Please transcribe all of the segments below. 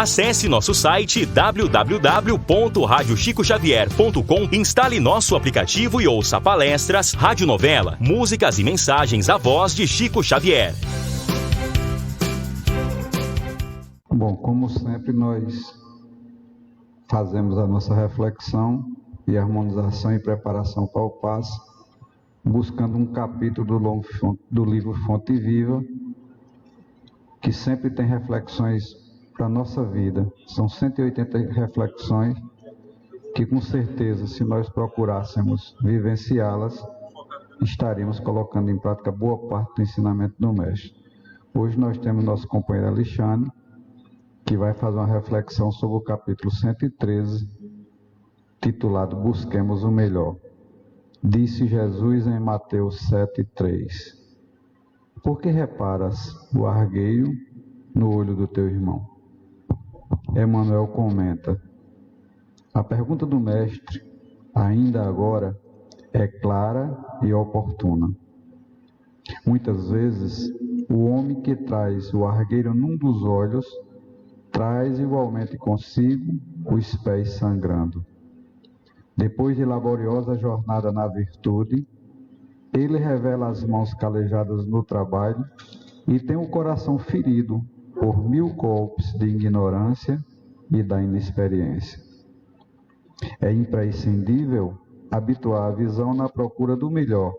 Acesse nosso site www.radiochicoxavier.com, instale nosso aplicativo e ouça palestras, radionovela, músicas e mensagens à voz de Chico Xavier. Bom, como sempre, nós fazemos a nossa reflexão e harmonização e preparação para o passe, buscando um capítulo do livro Fonte Viva, que sempre tem reflexões para a nossa vida. São 180 reflexões que, com certeza, se nós procurássemos vivenciá-las, estaríamos colocando em prática boa parte do ensinamento do Mestre. Hoje nós temos nosso companheiro Alexandre, que vai fazer uma reflexão sobre o capítulo 113, titulado Busquemos o Melhor. Disse Jesus em Mateus 7:3: Por que reparas o argueiro no olho do teu irmão? Emmanuel comenta: a pergunta do Mestre, ainda agora, é clara e oportuna. Muitas vezes, o homem que traz o argueiro num dos olhos, traz igualmente consigo os pés sangrando. Depois de laboriosa jornada na virtude, ele revela as mãos calejadas no trabalho e tem o coração ferido por 1000 golpes de ignorância e da inexperiência. É imprescindível habituar a visão na procura do melhor,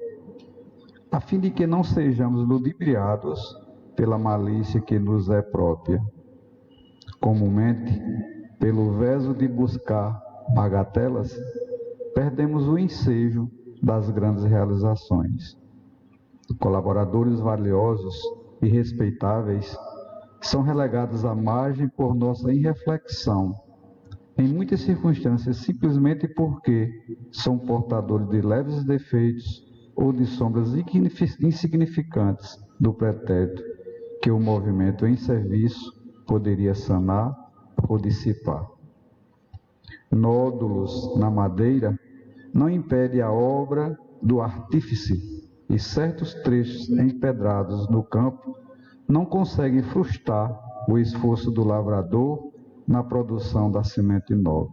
a fim de que não sejamos ludibriados pela malícia que nos é própria. Comumente, pelo veso de buscar bagatelas, perdemos o ensejo das grandes realizações. Colaboradores valiosos e respeitáveis são relegados à margem por nossa irreflexão, em muitas circunstâncias simplesmente porque são portadores de leves defeitos ou de sombras insignificantes do pretérito que o movimento em serviço poderia sanar ou dissipar. Nódulos na madeira não impede a obra do artífice, e certos trechos empedrados no campo não conseguem frustrar o esforço do lavrador na produção da semente nova.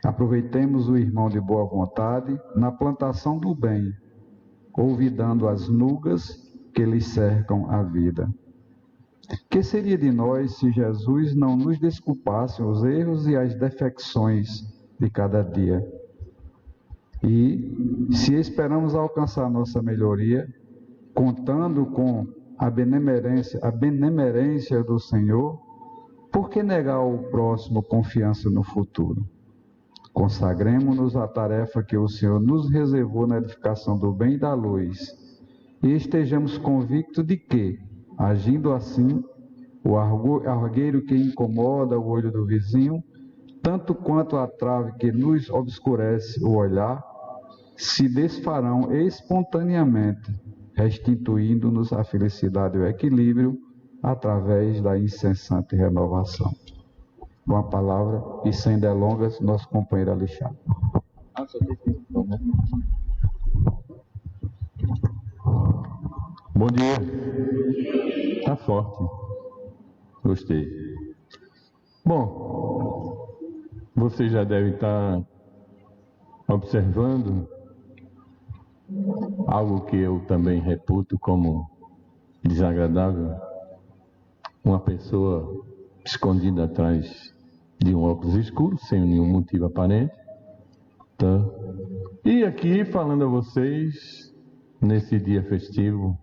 Aproveitemos o irmão de boa vontade na plantação do bem, olvidando as nugas que lhe cercam a vida. Que seria de nós se Jesus não nos desculpasse os erros e as defecções de cada dia? E, se esperamos alcançar nossa melhoria, contando com a benemerência do Senhor, por que negar ao próximo confiança no futuro? Consagremo-nos à tarefa que o Senhor nos reservou na edificação do bem e da luz, e estejamos convictos de que, agindo assim, o argueiro que incomoda o olho do vizinho, tanto quanto a trave que nos obscurece o olhar, se desfarão espontaneamente, restituindo-nos a felicidade e o equilíbrio através da incessante renovação. Com a palavra e sem delongas, nosso companheiro Alexandre. Bom dia. Tá forte. Gostei. Bom, você já deve estar observando algo que eu também reputo como desagradável: uma pessoa escondida atrás de um óculos escuro, sem nenhum motivo aparente, tá? E aqui falando a vocês, nesse dia festivo,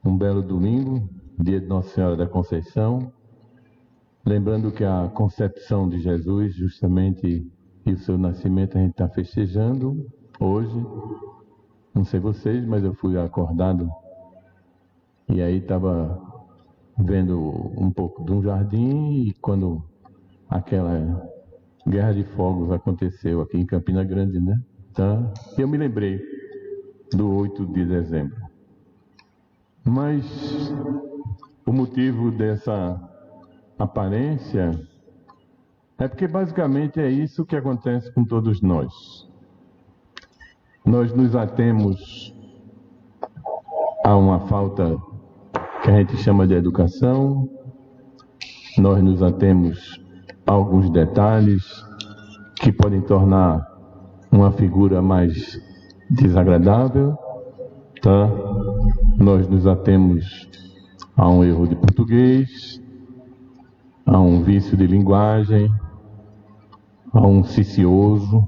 um belo domingo, dia de Nossa Senhora da Conceição, lembrando que a concepção de Jesus, justamente, e o seu nascimento a gente está festejando hoje. Não sei vocês, mas eu fui acordado e aí estava vendo um pouco de um jardim, e quando aquela guerra de fogos aconteceu aqui em Campina Grande, né? Tá? Eu me lembrei do 8 de dezembro. Mas o motivo dessa aparência é porque basicamente é isso que acontece com todos nós. Nós nos atemos a uma falta que a gente chama de educação, nós nos atemos a alguns detalhes que podem tornar uma figura mais desagradável, tá? Nós nos atemos a um erro de português, a um vício de linguagem, a um cicioso,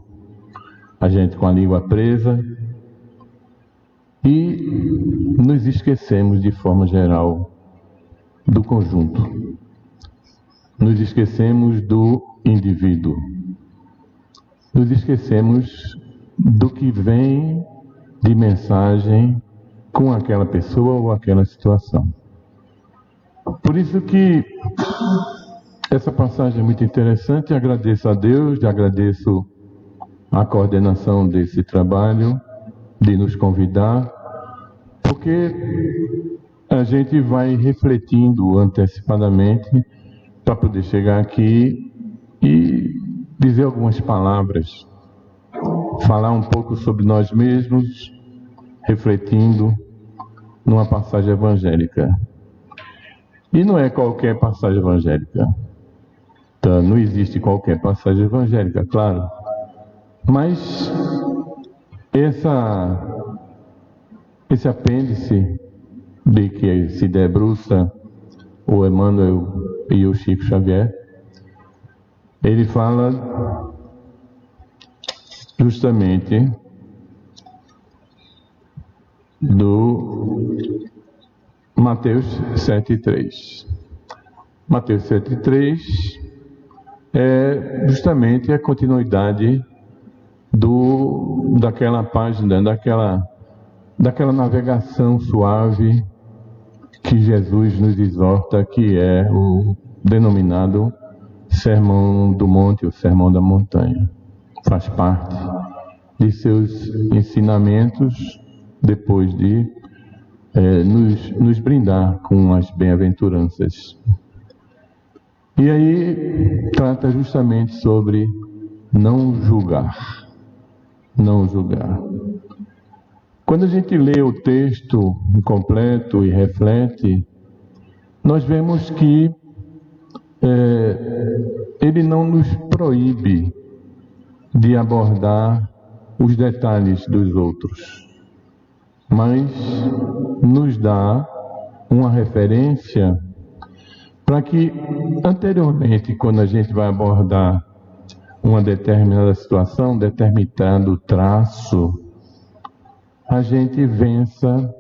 a gente com a língua presa, e nos esquecemos de forma geral do conjunto. Nos esquecemos do indivíduo. Nos esquecemos do que vem de mensagem com aquela pessoa ou aquela situação. Por isso que essa passagem é muito interessante. Agradeço a Deus, agradeço a coordenação desse trabalho, de nos convidar, porque a gente vai refletindo antecipadamente para poder chegar aqui e dizer algumas palavras, falar um pouco sobre nós mesmos, refletindo numa passagem evangélica. E não é qualquer passagem evangélica. Então, não existe qualquer passagem evangélica, claro. Mas esse apêndice de que se debruça o Emmanuel e o Chico Xavier, ele fala justamente do Mateus 7,3. Mateus 7,3 é justamente a continuidade daquela página, daquela navegação suave que Jesus nos exorta, que é o denominado Sermão do Monte, o Sermão da Montanha. Faz parte de seus ensinamentos depois de nos brindar com as bem-aventuranças. E aí trata justamente sobre não julgar. Não julgar. Quando a gente lê o texto completo e reflete, nós vemos que ele não nos proíbe de abordar os detalhes dos outros, mas nos dá uma referência para que, anteriormente, quando a gente vai abordar uma determinada situação, um determinado traço, a gente vença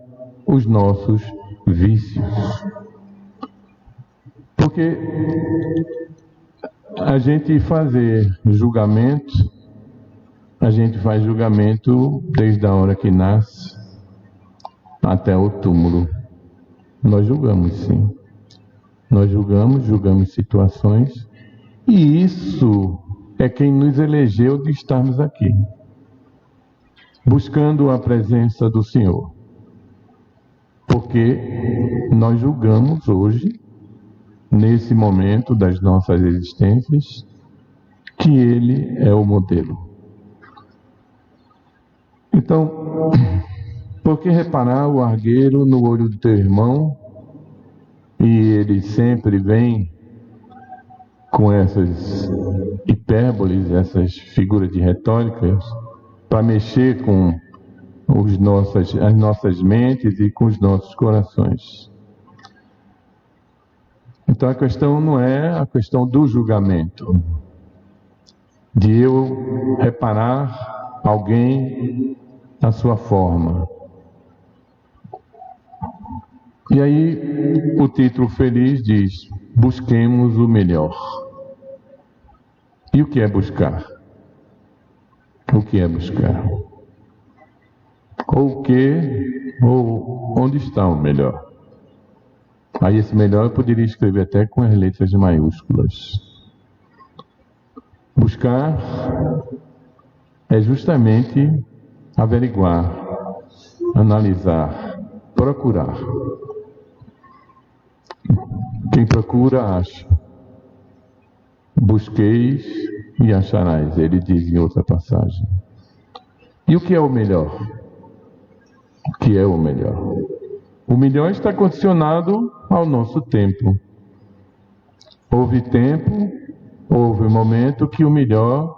os nossos vícios. Porque a gente fazer julgamento, a gente faz julgamento desde a hora que nasce até o túmulo. Nós julgamos, sim. Nós julgamos situações, e isso é quem nos elegeu de estarmos aqui, buscando a presença do Senhor. Porque nós julgamos hoje, nesse momento das nossas existências, que Ele é o modelo. Então, por que reparar o argueiro no olho do teu irmão, e ele sempre vem com essas hipérboles, essas figuras de retóricas, para mexer com as nossas mentes e com os nossos corações. Então a questão não é a questão do julgamento, de eu reparar alguém na sua forma. E aí o título feliz diz: busquemos o melhor. E o que é buscar? O que é buscar? Ou onde está o melhor? Aí esse melhor eu poderia escrever até com as letras maiúsculas. Buscar é justamente averiguar, analisar, procurar. Quem procura, acha. Busqueis e acharás, ele diz em outra passagem. E o que é o melhor? O que é o melhor? O melhor está condicionado ao nosso tempo. Houve tempo, houve um momento que o melhor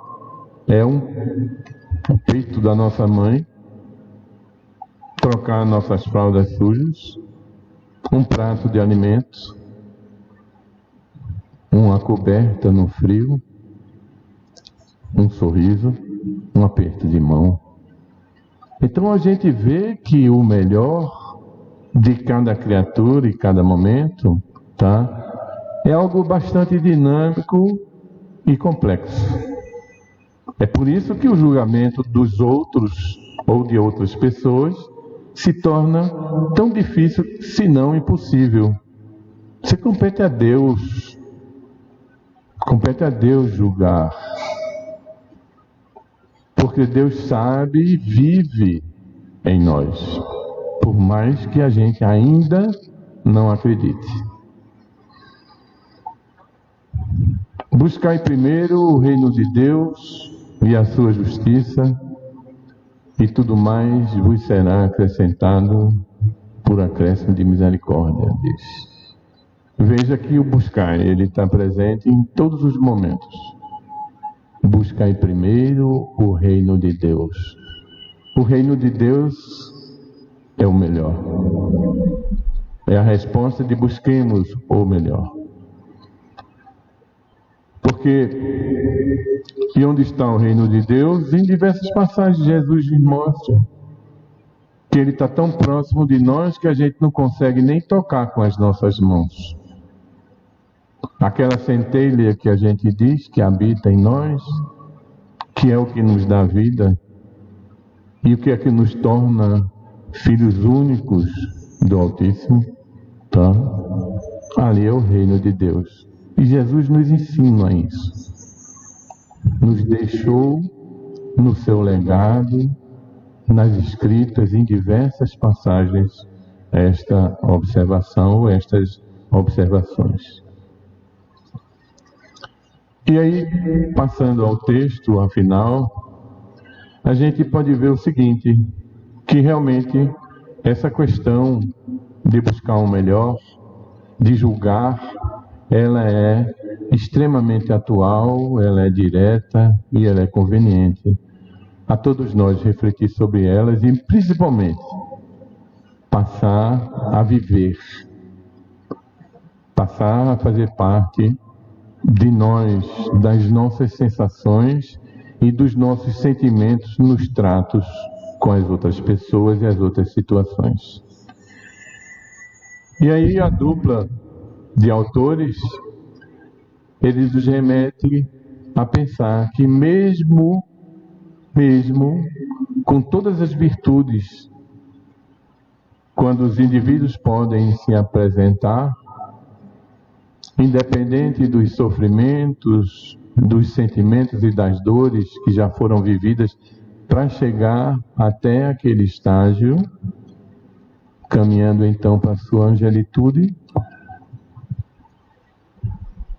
é o peito da nossa mãe, trocar nossas fraldas sujas, um prato de alimentos, uma coberta no frio, um sorriso, um aperto de mão. Então a gente vê que o melhor de cada criatura e cada momento, tá? É algo bastante dinâmico e complexo. É por isso que o julgamento dos outros ou de outras pessoas se torna tão difícil, se não impossível. Você compete a Deus julgar. Porque Deus sabe e vive em nós, por mais que a gente ainda não acredite. Buscai primeiro o reino de Deus e a sua justiça, e tudo mais vos será acrescentado por acréscimo de misericórdia, diz. Veja que o buscar, ele está presente em todos os momentos. Buscai primeiro o reino de Deus. O reino de Deus é o melhor. É a resposta de busquemos o melhor. Porque, e onde está o reino de Deus? Em diversas passagens Jesus nos mostra que Ele está tão próximo de nós que a gente não consegue nem tocar com as nossas mãos. Aquela centelha que a gente diz que habita em nós, que é o que nos dá vida, e o que é que nos torna filhos únicos do Altíssimo, tá? Ali é o reino de Deus. E Jesus nos ensina isso. Nos deixou no seu legado, nas escritas, em diversas passagens, esta observação ou estas observações. E aí, passando ao texto, afinal, a gente pode ver o seguinte, que realmente essa questão de buscar o melhor, de julgar, ela é extremamente atual, ela é direta e ela é conveniente. A todos nós refletir sobre elas e, principalmente, passar a viver, passar a fazer parte de nós, das nossas sensações e dos nossos sentimentos nos tratos com as outras pessoas e as outras situações. E aí a dupla de autores, eles nos remetem a pensar que mesmo com todas as virtudes, quando os indivíduos podem se apresentar, independente dos sofrimentos, dos sentimentos e das dores que já foram vividas, para chegar até aquele estágio, caminhando então para a sua angelitude,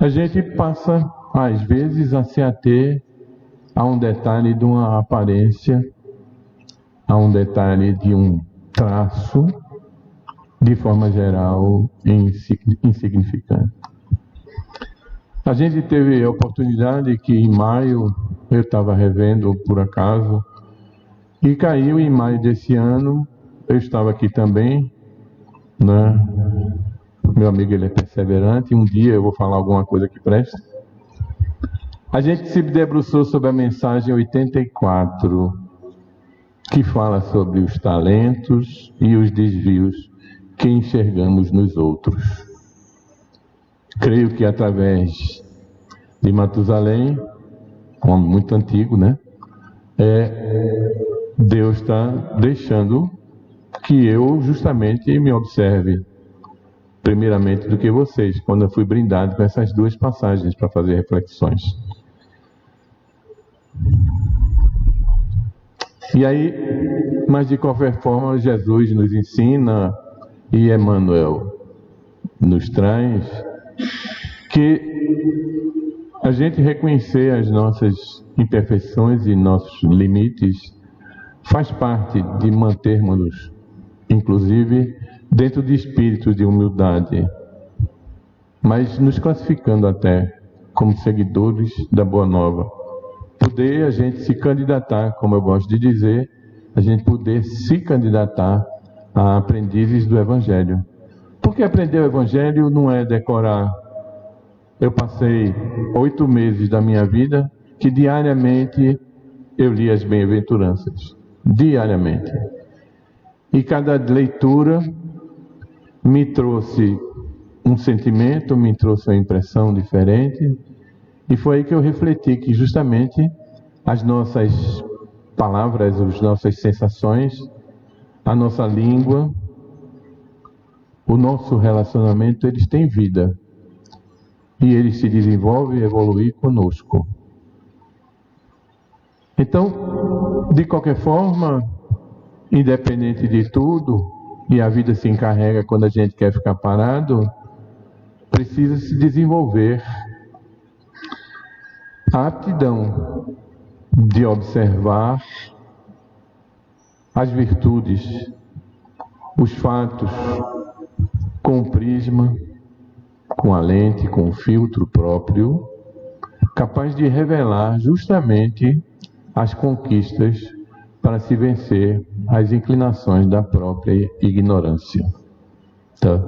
a gente passa, às vezes, a se ater a um detalhe de uma aparência, a um detalhe de um traço, de forma geral, insignificante. A gente teve a oportunidade que em maio, eu estava revendo por acaso, e caiu em maio desse ano, eu estava aqui também, né? Meu amigo, ele é perseverante, um dia eu vou falar alguma coisa que presta. A gente se debruçou sobre a mensagem 84, que fala sobre os talentos e os desvios que enxergamos nos outros. Creio que através de Matusalém, um homem muito antigo, né? Deus está deixando que eu justamente me observe, primeiramente do que vocês, quando eu fui brindado com essas duas passagens para fazer reflexões. E aí, mas de qualquer forma, Jesus nos ensina e Emmanuel nos traz que a gente reconhecer as nossas imperfeições e nossos limites faz parte de mantermos-nos, inclusive, dentro de espírito de humildade. mas nos classificando até como seguidores da Boa Nova. Poder a gente se candidatar, como eu gosto de dizer, a gente poder se candidatar a aprendizes do Evangelho. Porque aprender o Evangelho não é decorar. Eu passei 8 meses da minha vida que diariamente eu li as bem-aventuranças. Diariamente. E cada leitura me trouxe um sentimento, me trouxe uma impressão diferente. E foi aí que eu refleti que justamente as nossas palavras, as nossas sensações, a nossa língua, o nosso relacionamento, eles têm vida. E eles se desenvolvem e evoluem conosco. Então, de qualquer forma, independente de tudo, e a vida se encarrega quando a gente quer ficar parado, precisa se desenvolver a aptidão de observar as virtudes, os fatos, com o prisma, com a lente, com o filtro próprio, capaz de revelar justamente as conquistas para se vencer as inclinações da própria ignorância. Tá?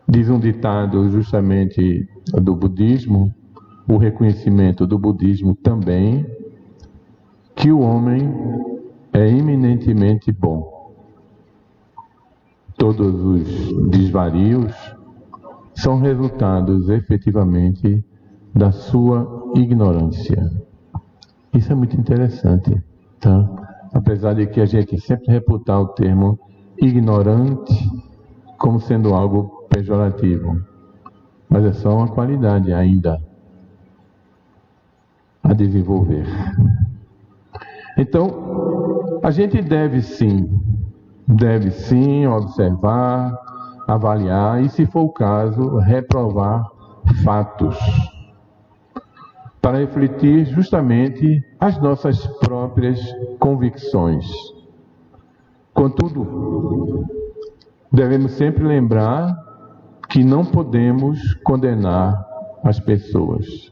Diz um ditado justamente do budismo, o reconhecimento do budismo também, que o homem é eminentemente bom. Todos os desvarios são resultados efetivamente da sua ignorância. Isso é muito interessante, tá? Apesar de que a gente sempre reputar o termo ignorante como sendo algo pejorativo, mas é só uma qualidade ainda a desenvolver. Então, a gente deve sim observar, avaliar e, se for o caso, reprovar fatos, para refletir justamente as nossas próprias convicções. Contudo, devemos sempre lembrar que não podemos condenar as pessoas.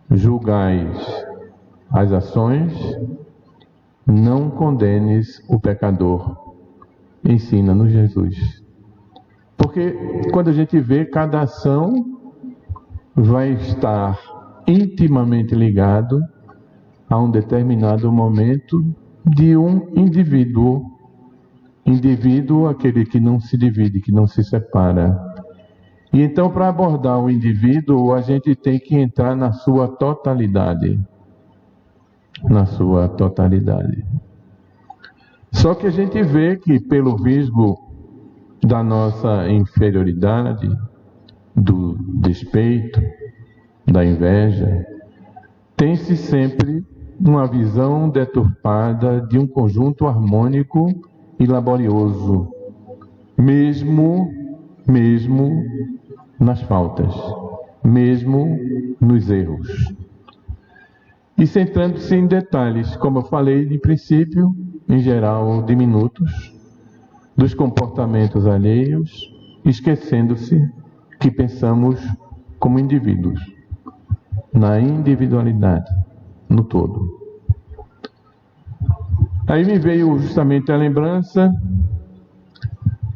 Julgais as ações, não condenes o pecador. Ensina-nos Jesus. Porque quando a gente vê, cada ação vai estar intimamente ligado a um determinado momento de um indivíduo. Indivíduo, aquele que não se divide, que não se separa. E então, para abordar o indivíduo, a gente tem que entrar na sua totalidade. Na sua totalidade. Só que a gente vê que, pelo visgo da nossa inferioridade, do despeito, da inveja, tem-se sempre uma visão deturpada de um conjunto harmônico e laborioso, mesmo nas faltas, mesmo nos erros. E centrando-se em detalhes, como eu falei de princípio, em geral diminutos, dos comportamentos alheios, esquecendo-se que pensamos como indivíduos, na individualidade, no todo. Aí me veio justamente a lembrança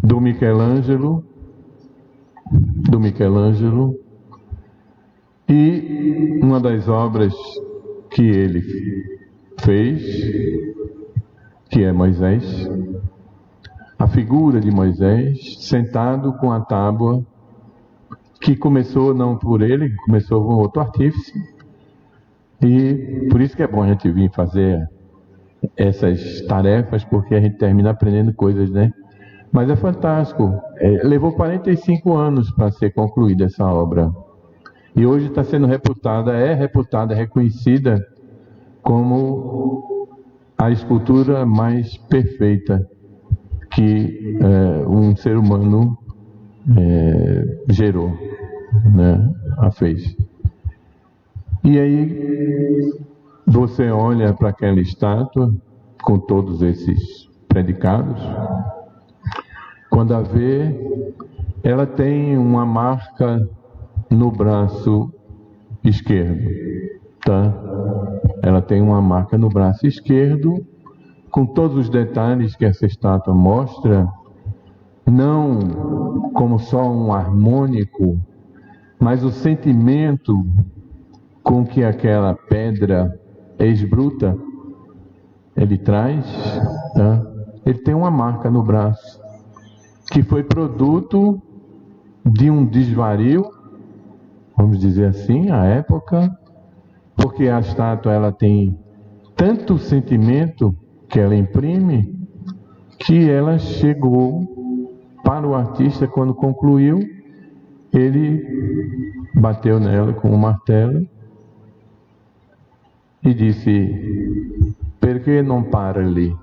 do Michelangelo, e uma das obras que ele fez, que é Moisés, a figura de Moisés sentado com a tábua, que começou não por ele, começou com outro artífice, e por isso que é bom a gente vir fazer essas tarefas, porque a gente termina aprendendo coisas, né? Mas é fantástico. Levou 45 anos para ser concluída essa obra. E hoje está sendo reputada, reconhecida como a escultura mais perfeita que um ser humano gerou, né? A fez. E aí você olha para aquela estátua com todos esses predicados, quando a vê, ela tem uma marca no braço esquerdo, tá? Ela tem uma marca no braço esquerdo, com todos os detalhes que essa estátua mostra, não como só um harmônico, mas o sentimento com que aquela pedra ex-bruta ele traz, tá? Ele tem uma marca no braço, que foi produto de um desvario, vamos dizer assim, à época, porque a estátua ela tem tanto sentimento que ela imprime, que ela chegou para o artista, quando concluiu, ele bateu nela com um martelo e disse: "Perché non parli?"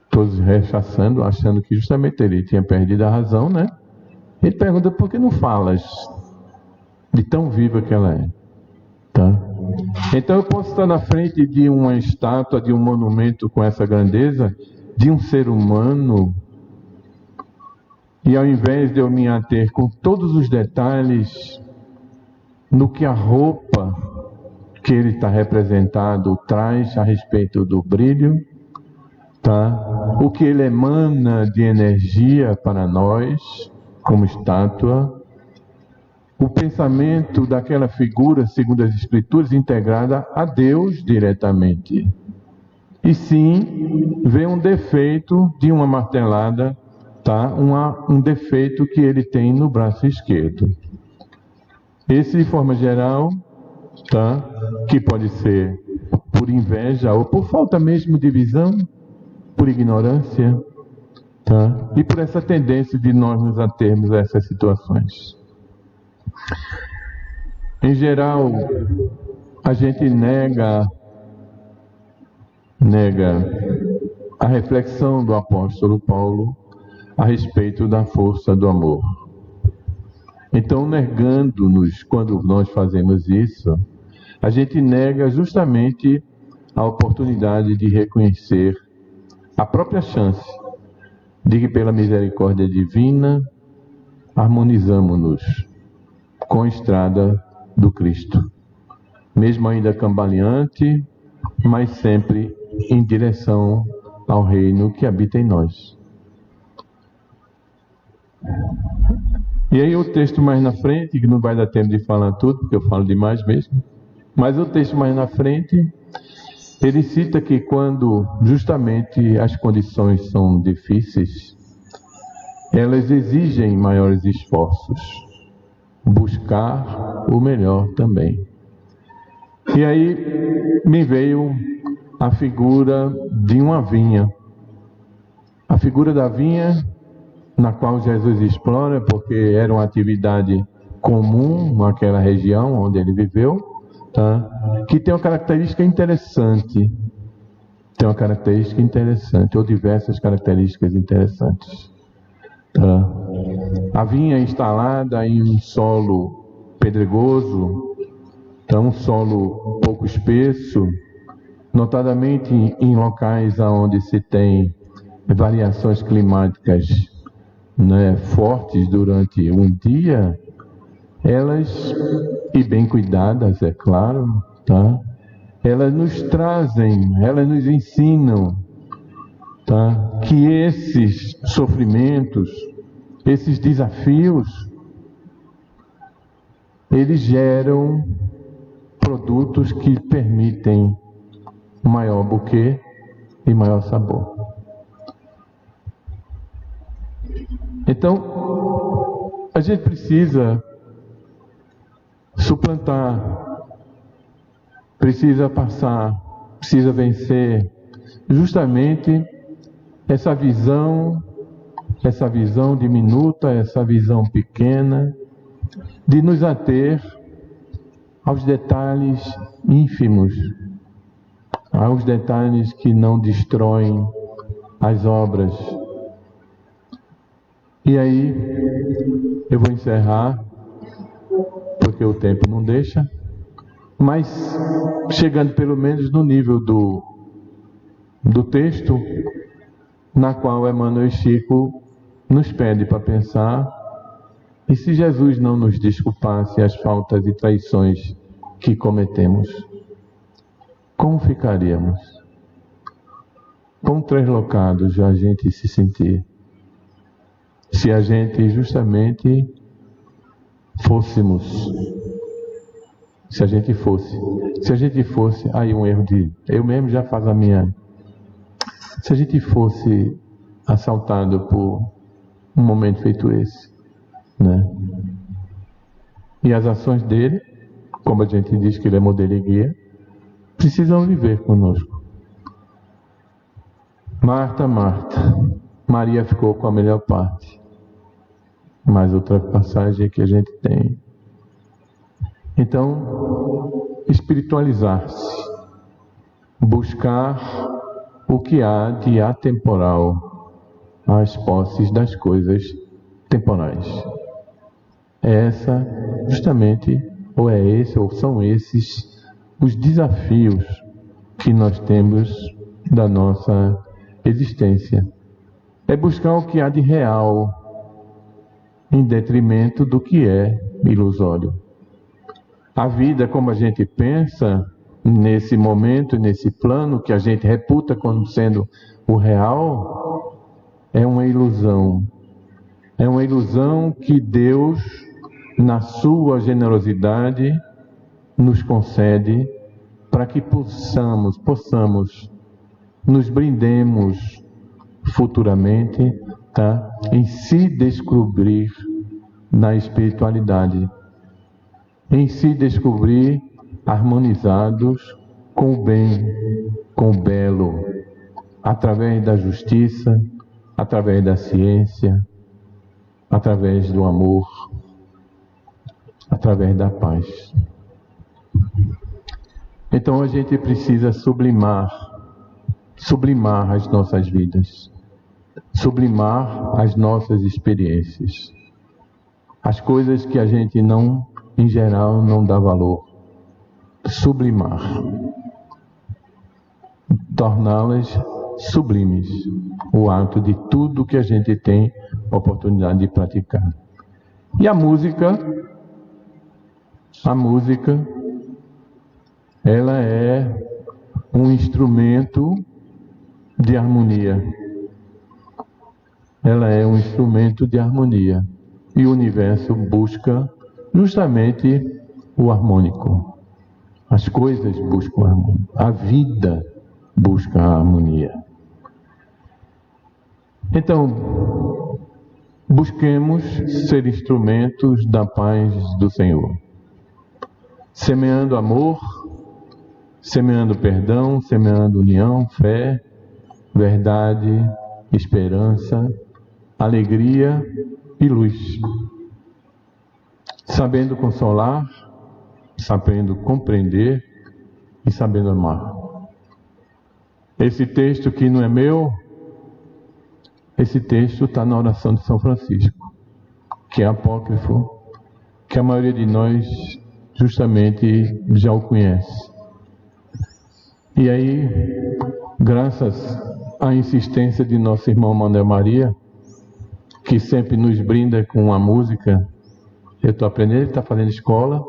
Todos rechaçando, achando que justamente ele tinha perdido a razão, né? Ele pergunta: "Por que não falas?" De tão viva que ela é, tá? Então eu posso estar na frente de uma estátua, de um monumento com essa grandeza, de um ser humano, e ao invés de eu me ater com todos os detalhes no que a roupa que ele está representado traz a respeito do brilho, tá? O que ele emana de energia para nós, como estátua, o pensamento daquela figura, segundo as Escrituras, integrada a Deus diretamente. E sim, vê um defeito de uma martelada, tá? Um defeito que ele tem no braço esquerdo. Esse, de forma geral, tá? Que pode ser por inveja ou por falta mesmo de visão, por ignorância, tá? E por essa tendência de nós nos atermos a essas situações. Em geral, a gente nega a reflexão do apóstolo Paulo a respeito da força do amor. Então, negando-nos, quando nós fazemos isso, a gente nega justamente a oportunidade de reconhecer a própria chance de que, pela misericórdia divina, harmonizamos-nos com a estrada do Cristo, mesmo ainda cambaleante, mas sempre em direção ao reino que habita em nós. E aí o texto mais na frente, que não vai dar tempo de falar tudo, porque eu falo demais mesmo, mas o texto mais na frente, ele cita que quando justamente as condições são difíceis, elas exigem maiores esforços, buscar o melhor também. E aí me veio a figura de uma vinha, a figura da vinha na qual Jesus explora, porque era uma atividade comum naquela região onde ele viveu, tá? Que tem uma característica interessante, ou diversas características interessantes. Tá? A vinha instalada em um solo pedregoso, tá? Um solo pouco espesso, notadamente em locais onde se tem variações climáticas, né, fortes durante um dia, elas, e bem cuidadas, é claro, tá? Elas nos trazem, elas nos ensinam, tá? Que esses sofrimentos, esses desafios, eles geram produtos que permitem maior buquê e maior sabor. Então, a gente precisa suplantar, precisa passar, precisa vencer justamente essa visão diminuta, essa visão pequena, de nos ater aos detalhes ínfimos, aos detalhes que não destroem as obras. E aí, eu vou encerrar, porque o tempo não deixa, mas chegando pelo menos no nível do texto, na qual Emmanuel e Chico nos pede para pensar: e se Jesus não nos desculpasse as faltas e traições que cometemos, como ficaríamos? Quão translocados a gente se sentir se a gente justamente se a gente fosse, aí um erro eu mesmo já faço a minha, se a gente fosse assaltado por um momento feito esse, né? E as ações dele, como a gente diz que ele é modelo e guia, precisam viver conosco. Marta, Maria ficou com a melhor parte. Mais outra passagem que a gente tem. Então, espiritualizar-se, buscar o que há de atemporal às posses das coisas temporais. São esses os desafios que nós temos da nossa existência. É buscar o que há de real em detrimento do que é ilusório. A vida, como a gente pensa, nesse momento, nesse plano que a gente reputa como sendo o real, é uma ilusão. É uma ilusão que Deus, na sua generosidade, nos concede para que possamos nos brindemos futuramente, em se descobrir na espiritualidade, em se descobrir harmonizados com o bem, com o belo, através da justiça, através da ciência, através do amor, através da paz. Então a gente precisa sublimar as nossas vidas, sublimar as nossas experiências, as coisas que a gente não, em geral, não dá valor, sublimar, torná-las sublimes, o ato de tudo que a gente tem oportunidade de praticar. E a música, ela é um instrumento de harmonia. Ela é um instrumento de harmonia. E o universo busca justamente o harmônico. As coisas buscam a harmonia. A vida busca a harmonia. Então, busquemos ser instrumentos da paz do Senhor. Semeando amor, semeando perdão, semeando união, fé, verdade, esperança, alegria e luz. Sabendo consolar, sabendo compreender e sabendo amar. Esse texto que não é meu, esse texto está na oração de São Francisco, que é apócrifo, que a maioria de nós justamente já o conhece. E aí, graças à insistência de nosso irmão Manuel Maria, que sempre nos brinda com a música, eu estou aprendendo, ele está fazendo escola.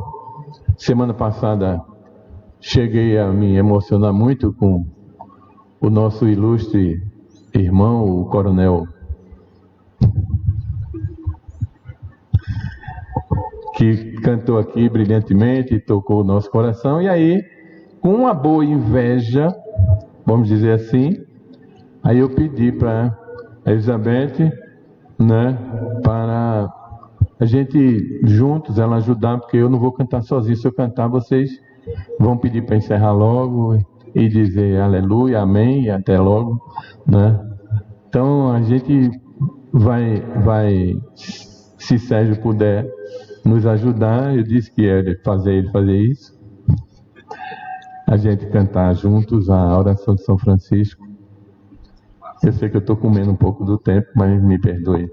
Semana passada cheguei a me emocionar muito com o nosso ilustre irmão, o coronel, que cantou aqui brilhantemente, tocou o nosso coração. E aí, com uma boa inveja, vamos dizer assim, aí eu pedi para a Elizabeth, para a gente juntos, ela ajudar, porque eu não vou cantar sozinho. Se eu cantar, vocês vão pedir para encerrar logo e dizer aleluia, amém e até logo, Então a gente vai, se Sérgio puder nos ajudar, eu disse que ia fazer ele fazer isso, a gente cantar juntos a oração de São Francisco. Eu sei que eu estou comendo um pouco do tempo, mas me perdoe.